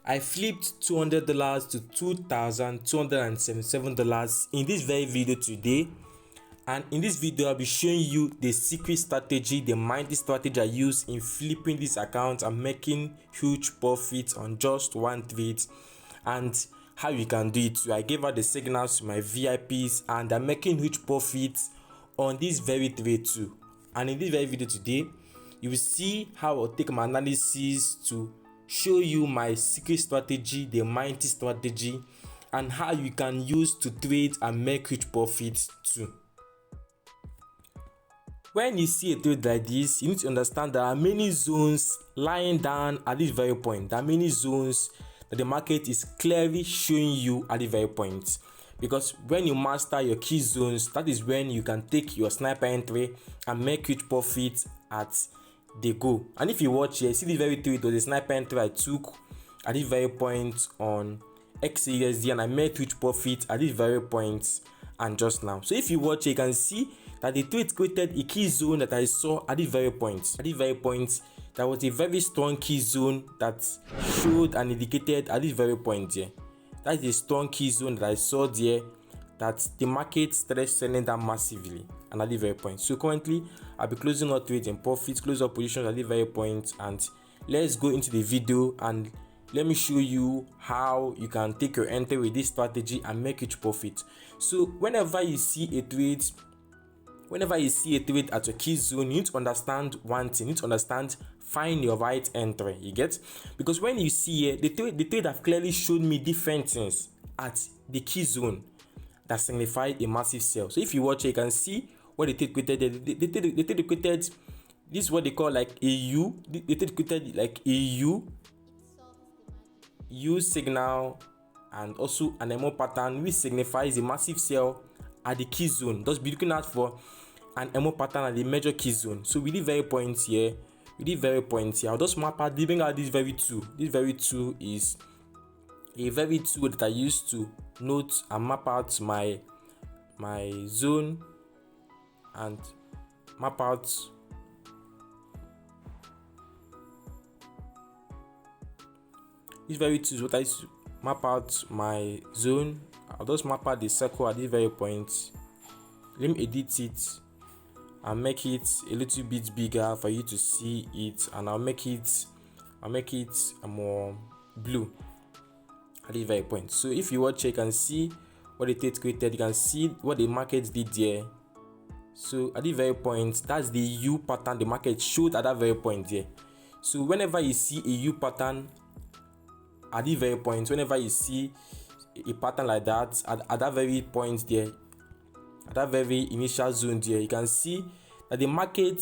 I flipped $200 to $2,277 in this very video today. And in this video, I'll be showing you the secret strategy, the mighty strategy I use in flipping this account and making huge profits on just one trade, and how you can do it too. I gave out the signals to my VIPs and I'm making huge profits on this very trade too. And in this very video today, you will see how I'll take my analysis to show you my secret strategy, the mighty strategy, and how you can use to trade and make huge profits too. When you see a trade like this, you need to understand there are many zones lying down at this very point. There are many zones that the market is clearly showing you at the very point. Because when you master your key zones, that is when you can take your sniper entry and make huge profits at the go. And if you watch here, see the very trade was the sniper entry I took at this very point on XAUSD, and I made huge profit at this very point and just now. So if you watch, you can see that the trade created a key zone that I saw at this very point. At this very point, there was a very strong key zone that showed and indicated at this very point here. That is a strong key zone that I saw there, that the market started selling down massively and at this very point. So currently, I'll be closing all trades and profits, close up positions at this very point, and let's go into the video and let me show you how you can take your entry with this strategy and make huge profit. So whenever you see a trade at your key zone, you need to understand one thing. You need to understand, find your right entry. You get? Because when you see here, the trade have clearly showed me different things at the key zone that signify a massive sell. So if you watch, you can see what the trade created. The trade created, this is what they call like a U. The trade created like a U signal and also an MO pattern, which signifies a massive sell at the key zone. Just be looking out for an MO pattern at the major key zone. So with the very points here, I'll just map out, leaving out this very two. This very two is a very tool that I use to note and map out my zone and map out this very tool is what I use to map out my zone. I'll just map out the circle at this very point. Let me edit it and make it a little bit bigger for you to see it, and I'll make it more blue at this very point. So if you watch, you can see what the trade created. You can see what the market did there. So at this very point, that's the U pattern the market showed at that very point there. So whenever you see a U pattern at this very point, whenever you see a pattern like that at that very point there, at that very initial zone there, you can see that the market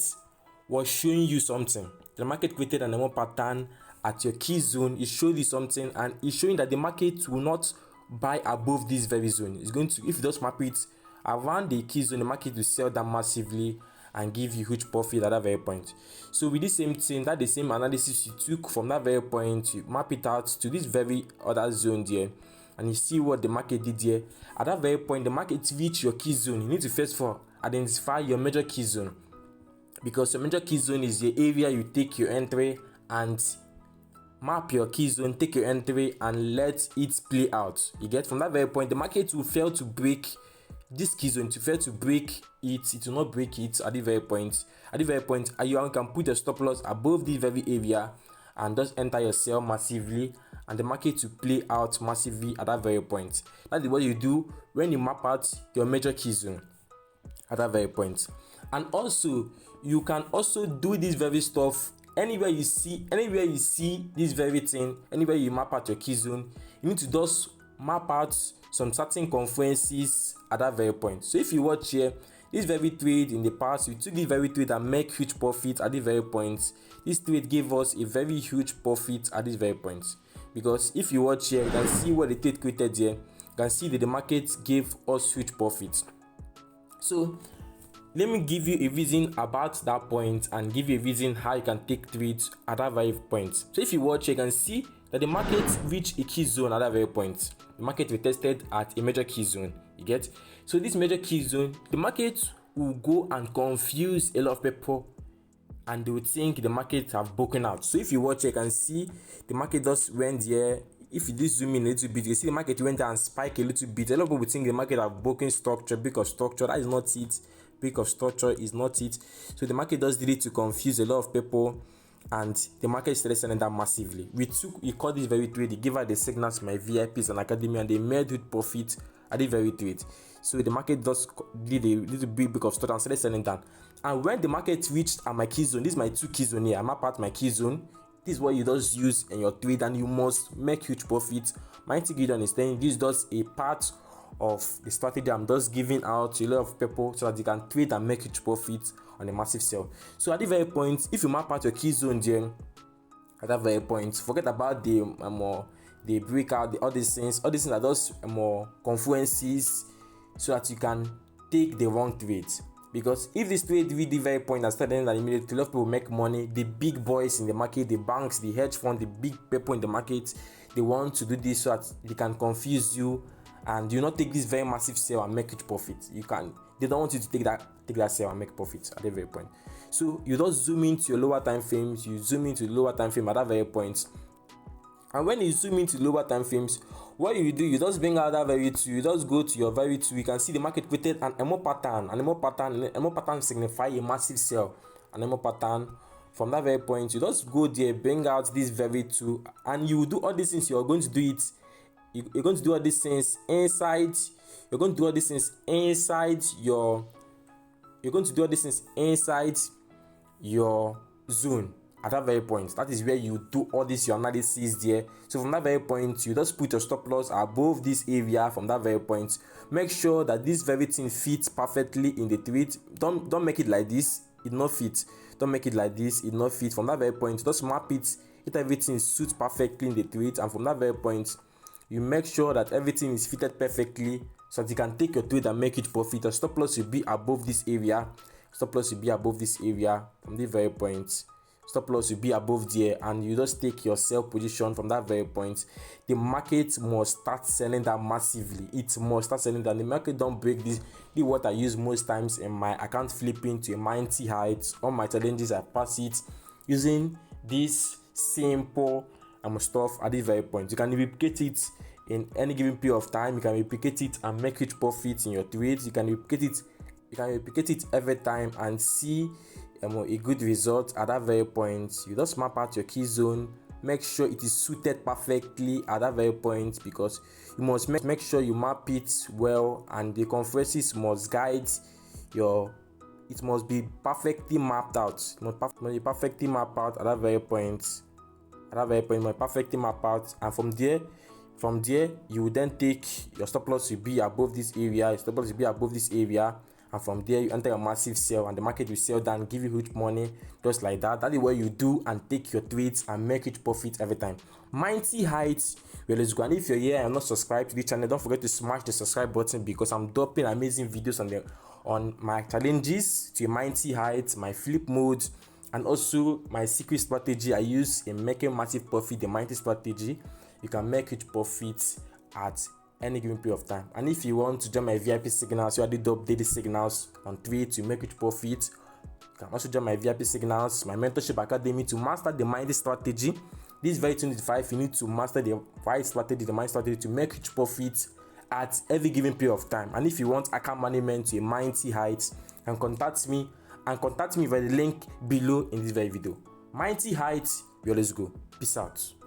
was showing you something. The market created an MO pattern at your key zone. It showed you something, and it's showing that the market will not buy above this very zone. It's going to, if you just map it around the key zone, the market will sell that massively and give you huge profit at that very point. So with this same thing, that the same analysis you took from that very point, you map it out to this very other zone there, and you see what the market did here. At that very point, the market reached your key zone. You need to first of all identify your major key zone, because your major key zone is the area you take your entry and map your key zone, take your entry and let it play out. You get? From that very point, the market will fail to break this key zone. To fail to break it, it will not break it at the very point. At the very point, you can put your stop loss above this very area and just enter your sell massively, and the market will play out massively at that very point. That is what you do when you map out your major key zone at that very point. And also, you can also do this very stuff anywhere you see this very thing. Anywhere you map out your key zone, you need to just map out some certain conferences at that very point. So if you watch here, this very trade in the past, we took this very trade and make huge profit at this very point. This trade gave us a very huge profit at this very point, because if you watch here, you can see what the trade created here. You can see that the market gave us huge profit. So let me give you a reason about that point and give you a reason how you can take trades at that very point. So if you watch, you can see that the market reached a key zone at that very point. The market retested at a major key zone. You get? So this major key zone, the market will go and confuse a lot of people and they would think the market have broken out. So if you watch, you can see the market just went there. If you just zoom in a little bit, you see the market went down and spike a little bit. A lot of people think the market have broken structure, big of structure. That is not it. Big of structure is not it. So the market does need to confuse a lot of people, and the market started selling that massively. We caught this very trade. They gave out the signals to my VIPs and academy, and they made with profit at the very trade. So the market just did a little bit of stuff and started selling down. And when the market reached at my key zone, this is my 2 key zone here. I'm at my key zone. This is what you just use in your trade, and you must make huge profits. My TG understand this is just a part of the strategy I'm just giving out to a lot of people so that they can trade and make huge profits on a massive sale. So at the very point, if you map out your key zone there, at that very point, forget about the breakout, all these things are just more confluences so that you can take the wrong trades. Because if this trade really very point and started and immediately a lot of people make money, the big boys in the market, the banks, the hedge fund, the big people in the market, they want to do this so that they can confuse you and you not take this very massive sale and make it profit. They don't want you to take that sale and make profit at the very point. So you just zoom into your lower time frames, you zoom into the lower time frame at that very point. And when you zoom into lower time frames, what you do, you just bring out that very 2, you just go to your very 2, you can see the market created an MO pattern. An MO pattern signify a massive sell. An MO pattern. From that very point, you just go there, bring out this very 2, and you do all these things. You're going to do it. You're going to do all these things inside. You're going to do all these things inside your. You're going to do all these things inside your zone. At that very point, that is where you do all this your analysis there. So from that very point, you just put your stop loss above this area. From that very point, make sure that this very thing fits perfectly in the trade. Don't make it like this, it not fit. Don't make it like this, it not fit. From that very point, just map it, everything suits perfectly in the trade. And from that very point, you make sure that everything is fitted perfectly so that you can take your trade and make it profit. Your stop loss will be above this area. Stop loss will be above this area. From the very point, stop loss will be above there, and you just take your sell position. From that very point, the market must start selling that massively. It must start selling that. The market don't break this. This is what I use most times in my account flipping to a mighty heights. All my challenges, I pass it using this simple stuff at this very point. You can replicate it in any given period of time. You can replicate it and make huge profits in your trades. You can replicate it every time and see a good result at that very point. You just map out your key zone, make sure it is suited perfectly at that very point, because you must make sure you map it well, and the conferences must guide your. It must be perfectly mapped out. It must be perfectly mapped out at that very point. At that very point, it must perfectly map out, and from there, you will then take your stop loss will be above this area. Your stop loss will be above this area. And from there, you enter a massive sell, and the market will sell down, give you huge money, just like that. That is what you do, and take your trades and make it profit every time. Mighty heights. Well, let's go. And if you're here and not subscribed to the channel, don't forget to smash the subscribe button, because I'm dropping amazing videos on my challenges to a mighty heights, my flip mode, and also my secret strategy I use in making massive profit. The mighty strategy, you can make huge profits at any given period of time. And if you want to join my VIP signals, you already update the signals on trade to make it profit. You can also join my VIP signals, my mentorship academy to master the mind strategy. This very 25, you need to master the right strategy, the mind strategy to make it profit at every given period of time. And if you want account management to a mighty heights, and contact me via the link below in this very video. Mighty heights, we always go. Peace out.